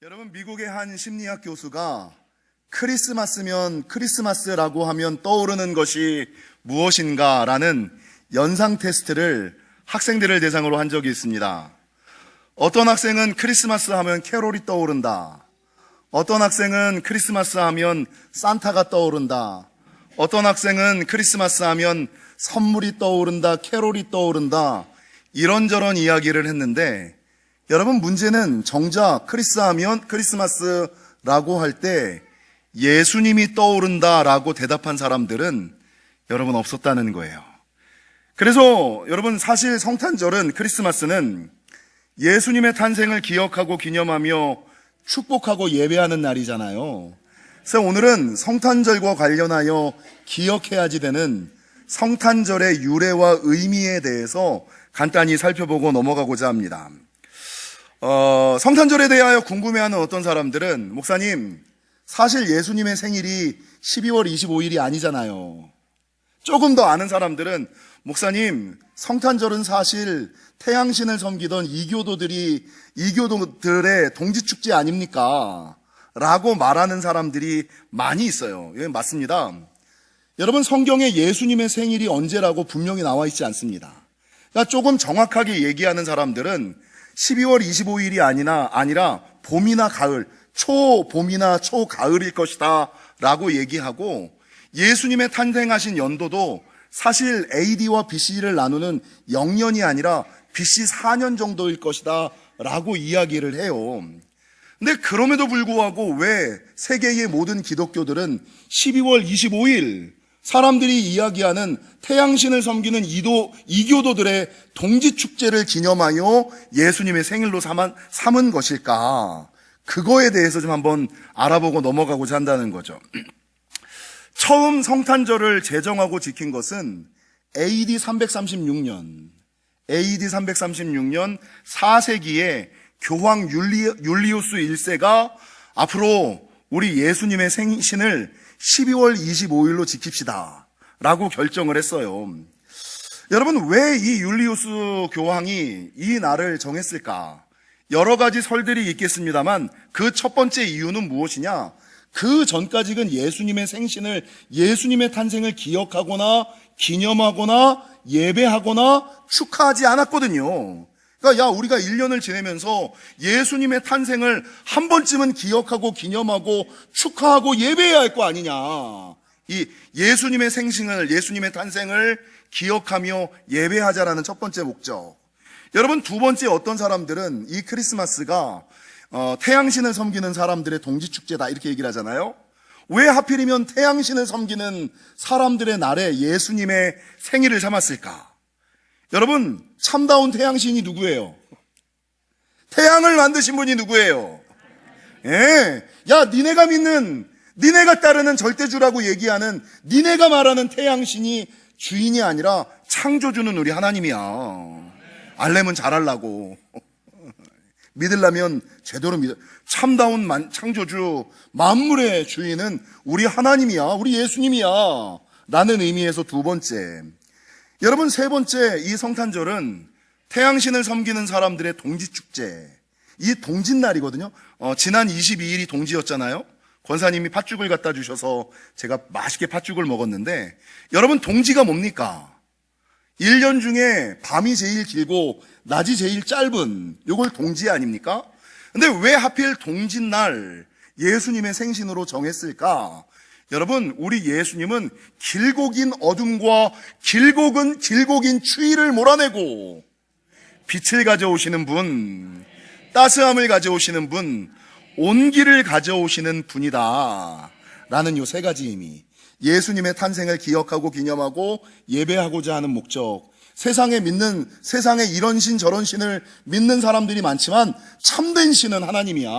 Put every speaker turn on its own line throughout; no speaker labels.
여러분, 미국의 한 심리학 교수가 크리스마스면 크리스마스라고 하면 떠오르는 것이 무엇인가라는 연상 테스트를 학생들을 대상으로 한 적이 있습니다. 어떤 학생은 크리스마스 하면 캐롤이 떠오른다. 어떤 학생은 크리스마스 하면 산타가 떠오른다. 어떤 학생은 크리스마스 하면 선물이 떠오른다, 캐롤이 떠오른다. 이런저런 이야기를 했는데, 여러분, 문제는 정작 크리스마스라고 할 때 예수님이 떠오른다라고 대답한 사람들은 여러분 없었다는 거예요. 그래서 여러분, 사실 성탄절은, 크리스마스는 예수님의 탄생을 기억하고 기념하며 축복하고 예배하는 날이잖아요. 그래서 오늘은 성탄절과 관련하여 기억해야지 되는 성탄절의 유래와 의미에 대해서 간단히 살펴보고 넘어가고자 합니다. 성탄절에 대하여 궁금해하는 어떤 사람들은, 목사님, 사실 예수님의 생일이 12월 25일이 아니잖아요. 조금 더 아는 사람들은, 목사님, 성탄절은 사실 태양신을 섬기던 이교도들의 동지축제 아닙니까? 라고 말하는 사람들이 많이 있어요. 예, 맞습니다. 여러분, 성경에 예수님의 생일이 언제라고 분명히 나와 있지 않습니다. 그러니까 조금 정확하게 얘기하는 사람들은 12월 25일이 아니라 봄이나 가을, 초봄이나 초가을일 것이다 라고 얘기하고, 예수님의 탄생하신 연도도 사실 AD와 BC를 나누는 0년이 아니라 BC 4년 정도일 것이다 라고 이야기를 해요. 근데 그럼에도 불구하고 왜 세계의 모든 기독교들은 12월 25일 사람들이 이야기하는 태양신을 섬기는 이교도들의 동지축제를 기념하여 예수님의 생일로 삼은 것일까? 그거에 대해서 좀 한번 알아보고 넘어가고자 한다는 거죠. 처음 성탄절을 제정하고 지킨 것은 AD 336년 4세기에 교황 율리우스 1세가 앞으로 우리 예수님의 생신을 12월 25일로 지킵시다 라고 결정을 했어요. 여러분, 왜 이 율리우스 교황이 이 날을 정했을까? 여러 가지 설들이 있겠습니다만 그 첫 번째 이유는 무엇이냐? 그 전까지는 예수님의 생신을, 예수님의 탄생을 기억하거나 기념하거나 예배하거나 축하하지 않았거든요. 그러니까 우리가 1년을 지내면서 예수님의 탄생을 한 번쯤은 기억하고 기념하고 축하하고 예배해야 할 거 아니냐. 이 예수님의 생신을, 예수님의 탄생을 기억하며 예배하자라는 첫 번째 목적. 여러분, 두 번째, 어떤 사람들은 이 크리스마스가 태양신을 섬기는 사람들의 동지축제다 이렇게 얘기를 하잖아요. 왜 하필이면 태양신을 섬기는 사람들의 날에 예수님의 생일을 삼았을까? 여러분, 참다운 태양신이 누구예요? 태양을 만드신 분이 누구예요? 예, 니네가 따르는 절대주라고 얘기하는, 니네가 말하는 태양신이 주인이 아니라 창조주는 우리 하나님이야. 알려면 잘하려고. 믿으려면 제대로 믿어. 참다운 창조주, 만물의 주인은 우리 하나님이야, 우리 예수님이야 라는 의미에서 두 번째. 여러분, 세 번째, 이 성탄절은 태양신을 섬기는 사람들의 동지축제, 이 동짓날이거든요. 지난 22일이 동지였잖아요. 권사님이 팥죽을 갖다 주셔서 제가 맛있게 팥죽을 먹었는데, 여러분, 동지가 뭡니까? 1년 중에 밤이 제일 길고 낮이 제일 짧은, 요걸 동지 아닙니까? 근데 왜 하필 동짓날 예수님의 생신으로 정했을까? 여러분, 우리 예수님은 길고 긴 어둠과 길고 긴 추위를 몰아내고 빛을 가져오시는 분, 따스함을 가져오시는 분, 온기를 가져오시는 분이다 라는 요 세 가지 의미. 예수님의 탄생을 기억하고 기념하고 예배하고자 하는 목적. 세상에 이런 신 저런 신을 믿는 사람들이 많지만 참된 신은 하나님이야.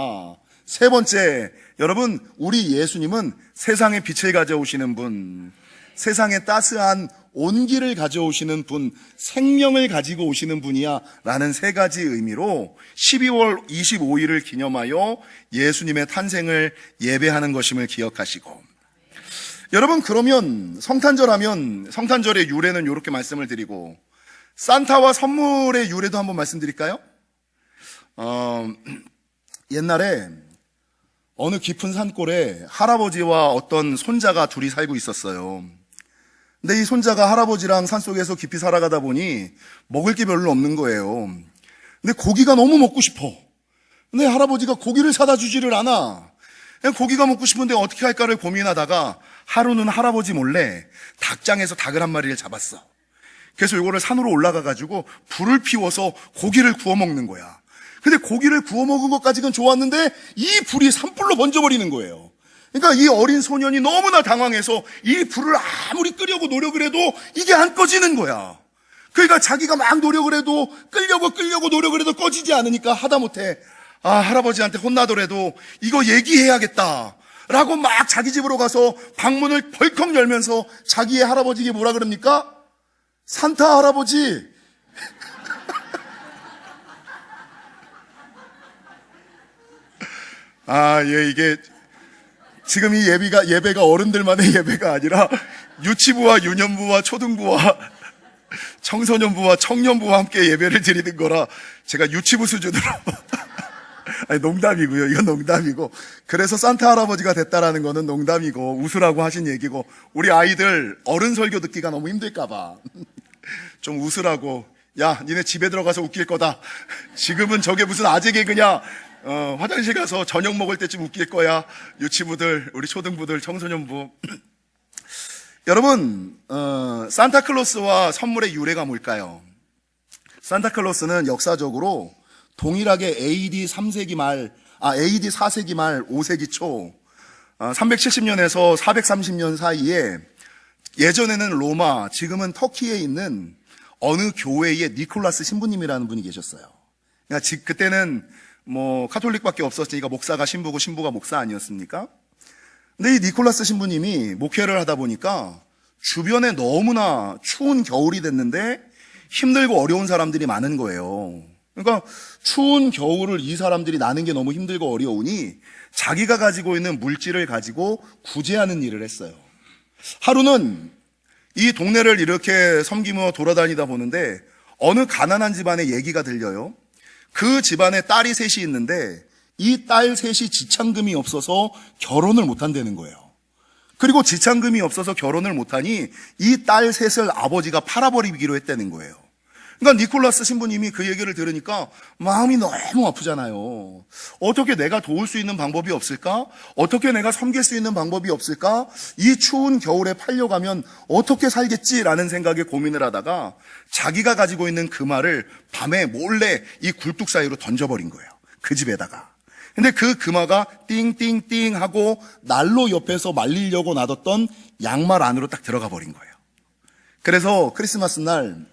세 번째, 여러분, 우리 예수님은 세상에 빛을 가져오시는 분, 세상에 따스한 온기를 가져오시는 분, 생명을 가지고 오시는 분이야 라는 세 가지 의미로 12월 25일을 기념하여 예수님의 탄생을 예배하는 것임을 기억하시고, 여러분, 그러면 성탄절의 유래는 이렇게 말씀을 드리고, 산타와 선물의 유래도 한번 말씀드릴까요? 옛날에 어느 깊은 산골에 할아버지와 어떤 손자가 둘이 살고 있었어요. 근데 이 손자가 할아버지랑 산속에서 깊이 살아가다 보니 먹을 게 별로 없는 거예요. 근데 고기가 너무 먹고 싶어. 근데 할아버지가 고기를 사다 주지를 않아. 그냥 고기가 먹고 싶은데 어떻게 할까를 고민하다가 하루는 할아버지 몰래 닭장에서 닭을 한 마리를 잡았어. 그래서 이거를 산으로 올라가가지고 불을 피워서 고기를 구워 먹는 거야. 근데 고기를 구워 먹은 것까지는 좋았는데 이 불이 산불로 번져버리는 거예요. 그러니까 이 어린 소년이 너무나 당황해서 이 불을 아무리 끄려고 노력을 해도 이게 안 꺼지는 거야. 그러니까 자기가 막 노력을 해도 끄려고 노력을 해도 꺼지지 않으니까 하다못해 할아버지한테 혼나더라도 이거 얘기해야겠다 라고 막 자기 집으로 가서 방문을 벌컥 열면서 자기의 할아버지에게 뭐라 그럽니까? 산타 할아버지, 이게 지금 이 예배가 어른들만의 예배가 아니라 유치부와 유년부와 초등부와 청소년부와 청년부와 함께 예배를 드리는 거라 제가 유치부 수준으로 아니, 농담이고요. 이건 농담이고. 그래서 산타 할아버지가 됐다라는 거는 농담이고 웃으라고 하신 얘기고, 우리 아이들 어른 설교 듣기가 너무 힘들까봐 좀 웃으라고. 야, 니네 집에 들어가서 웃길 거다. 지금은 저게 무슨 아재 개그냐. 화장실 가서 저녁 먹을 때쯤 웃길 거야. 유치부들, 우리 초등부들, 청소년부. 여러분, 산타클로스와 선물의 유래가 뭘까요? 산타클로스는 역사적으로 동일하게 AD 4세기 말 5세기 초 370년에서 430년 사이에 예전에는 로마, 지금은 터키에 있는 어느 교회의 니콜라스 신부님이라는 분이 계셨어요. 그러니까 그때는 카톨릭밖에 없었으니까 목사가 신부고 신부가 목사 아니었습니까? 근데 이 니콜라스 신부님이 목회를 하다 보니까 주변에 너무나 추운 겨울이 됐는데 힘들고 어려운 사람들이 많은 거예요. 그러니까 추운 겨울을 이 사람들이 나는 게 너무 힘들고 어려우니 자기가 가지고 있는 물질을 가지고 구제하는 일을 했어요. 하루는 이 동네를 이렇게 섬기며 돌아다니다 보는데 어느 가난한 집안의 얘기가 들려요. 그 집안에 딸이 셋이 있는데 이 딸 셋이 지참금이 없어서 결혼을 못 한다는 거예요. 그리고 지참금이 없어서 결혼을 못하니 이 딸 셋을 아버지가 팔아버리기로 했다는 거예요. 그러니까 니콜라스 신부님이 그 얘기를 들으니까 마음이 너무 아프잖아요. 어떻게 내가 도울 수 있는 방법이 없을까? 어떻게 내가 섬길 수 있는 방법이 없을까? 이 추운 겨울에 팔려가면 어떻게 살겠지라는 생각에 고민을 하다가 자기가 가지고 있는 금화를 밤에 몰래 이 굴뚝 사이로 던져버린 거예요. 그 집에다가. 근데 그 금화가 띵띵띵 하고 난로 옆에서 말리려고 놔뒀던 양말 안으로 딱 들어가 버린 거예요. 그래서 크리스마스 날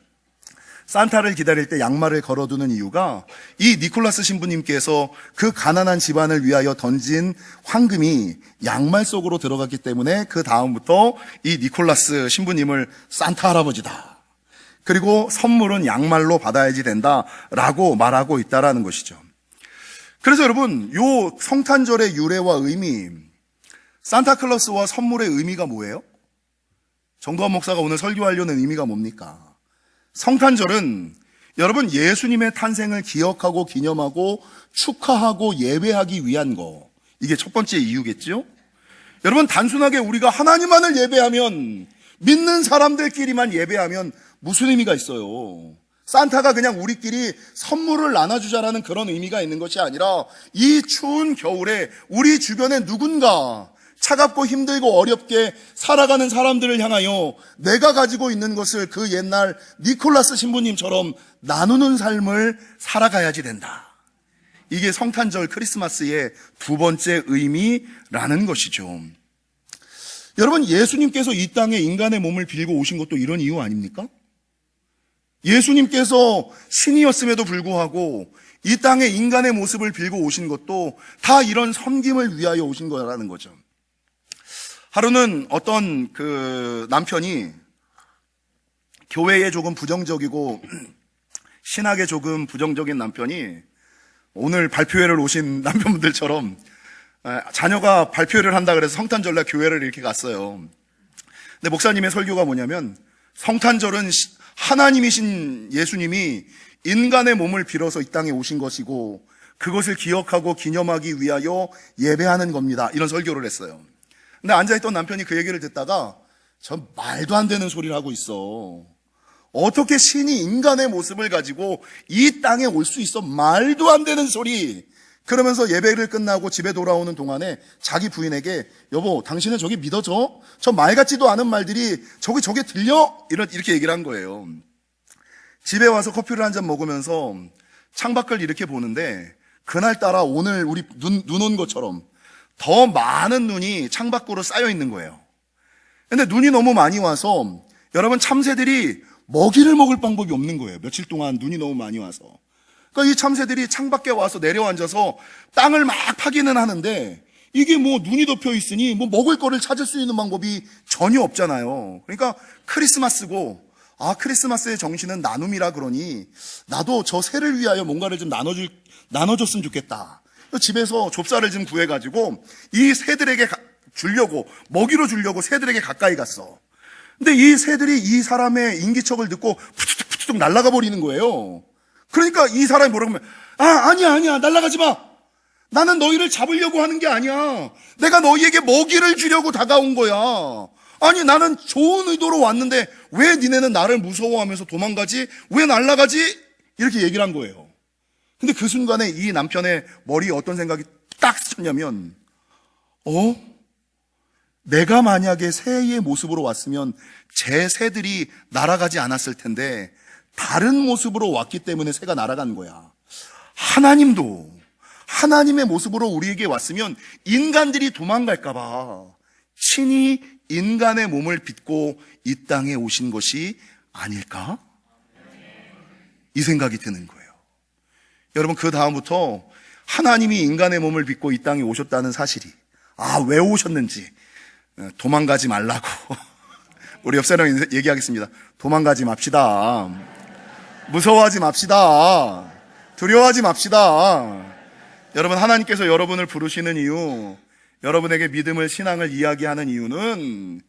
산타를 기다릴 때 양말을 걸어두는 이유가 이 니콜라스 신부님께서 그 가난한 집안을 위하여 던진 황금이 양말 속으로 들어갔기 때문에 그 다음부터 이 니콜라스 신부님을 산타 할아버지다. 그리고 선물은 양말로 받아야지 된다라고 말하고 있다라는 것이죠. 그래서 여러분, 요 성탄절의 유래와 의미, 산타클로스와 선물의 의미가 뭐예요? 정도환 목사가 오늘 설교하려는 의미가 뭡니까? 성탄절은 여러분 예수님의 탄생을 기억하고 기념하고 축하하고 예배하기 위한 거. 이게 첫 번째 이유겠죠? 여러분 단순하게 우리가 하나님만을 예배하면, 믿는 사람들끼리만 예배하면 무슨 의미가 있어요? 산타가 그냥 우리끼리 선물을 나눠주자라는 그런 의미가 있는 것이 아니라 이 추운 겨울에 우리 주변에 누군가 차갑고 힘들고 어렵게 살아가는 사람들을 향하여 내가 가지고 있는 것을 그 옛날 니콜라스 신부님처럼 나누는 삶을 살아가야지 된다. 이게 성탄절 크리스마스의 두 번째 의미라는 것이죠. 여러분, 예수님께서 이 땅에 인간의 몸을 빌고 오신 것도 이런 이유 아닙니까? 예수님께서 신이었음에도 불구하고 이 땅에 인간의 모습을 빌고 오신 것도 다 이런 섬김을 위하여 오신 거라는 거죠. 하루는 어떤 그 남편이 교회에 조금 부정적이고 신학에 조금 부정적인 남편이 오늘 발표회를 오신 남편분들처럼 자녀가 발표회를 한다 그래서 성탄절날 교회를 이렇게 갔어요. 근데 목사님의 설교가 뭐냐면 성탄절은 하나님이신 예수님이 인간의 몸을 빌어서 이 땅에 오신 것이고 그것을 기억하고 기념하기 위하여 예배하는 겁니다. 이런 설교를 했어요. 근데 앉아있던 남편이 그 얘기를 듣다가 전 말도 안 되는 소리를 하고 있어. 어떻게 신이 인간의 모습을 가지고 이 땅에 올 수 있어? 말도 안 되는 소리. 그러면서 예배를 끝나고 집에 돌아오는 동안에 자기 부인에게 여보, 당신은 저기 믿어져? 저 말 같지도 않은 말들이 저게 들려? 이렇게 얘기를 한 거예요. 집에 와서 커피를 한 잔 먹으면서 창밖을 이렇게 보는데 그날따라 오늘 우리 눈 온 것처럼 더 많은 눈이 창밖으로 쌓여 있는 거예요. 근데 눈이 너무 많이 와서 여러분 참새들이 먹이를 먹을 방법이 없는 거예요. 며칠 동안 눈이 너무 많이 와서. 그러니까 이 참새들이 창밖에 와서 내려앉아서 땅을 막 파기는 하는데 이게 뭐 눈이 덮여 있으니 뭐 먹을 거를 찾을 수 있는 방법이 전혀 없잖아요. 그러니까 크리스마스고 크리스마스의 정신은 나눔이라 그러니 나도 저 새를 위하여 뭔가를 좀 나눠줬으면 좋겠다. 집에서 좁쌀을 좀 구해가지고 이 새들에게 주려고 먹이로 주려고 새들에게 가까이 갔어. 근데 이 새들이 이 사람의 인기척을 듣고 푸툭푸툭 날아가 버리는 거예요. 그러니까 이 사람이 뭐라고 하면 아니야 날아가지 마. 나는 너희를 잡으려고 하는 게 아니야. 내가 너희에게 먹이를 주려고 다가온 거야. 아니 나는 좋은 의도로 왔는데 왜 니네는 나를 무서워하면서 도망가지? 왜 날아가지? 이렇게 얘기를 한 거예요. 근데 그 순간에 이 남편의 머리에 어떤 생각이 딱 스쳤냐면 내가 만약에 새의 모습으로 왔으면 제 새들이 날아가지 않았을 텐데 다른 모습으로 왔기 때문에 새가 날아간 거야. 하나님도 하나님의 모습으로 우리에게 왔으면 인간들이 도망갈까 봐 친히 인간의 몸을 빚고 이 땅에 오신 것이 아닐까? 이 생각이 드는 거예요. 여러분, 그 다음부터 하나님이 인간의 몸을 빚고 이 땅에 오셨다는 사실이 왜 오셨는지 도망가지 말라고 우리 옆 사람 얘기하겠습니다. 도망가지 맙시다. 무서워하지 맙시다. 두려워하지 맙시다. 여러분, 하나님께서 여러분을 부르시는 이유, 여러분에게 믿음을, 신앙을 이야기하는 이유는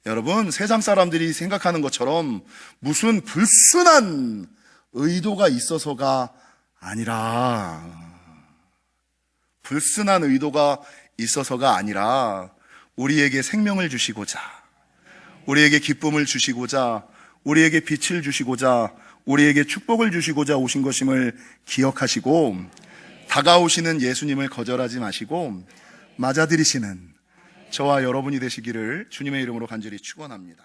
여러분, 세상 사람들이 생각하는 것처럼 무슨 불순한 의도가 있어서가 아니라, 불순한 의도가 있어서가 아니라 우리에게 생명을 주시고자, 우리에게 기쁨을 주시고자, 우리에게 빛을 주시고자, 우리에게 축복을 주시고자 오신 것임을 기억하시고 다가오시는 예수님을 거절하지 마시고 맞아들이시는 저와 여러분이 되시기를 주님의 이름으로 간절히 축원합니다.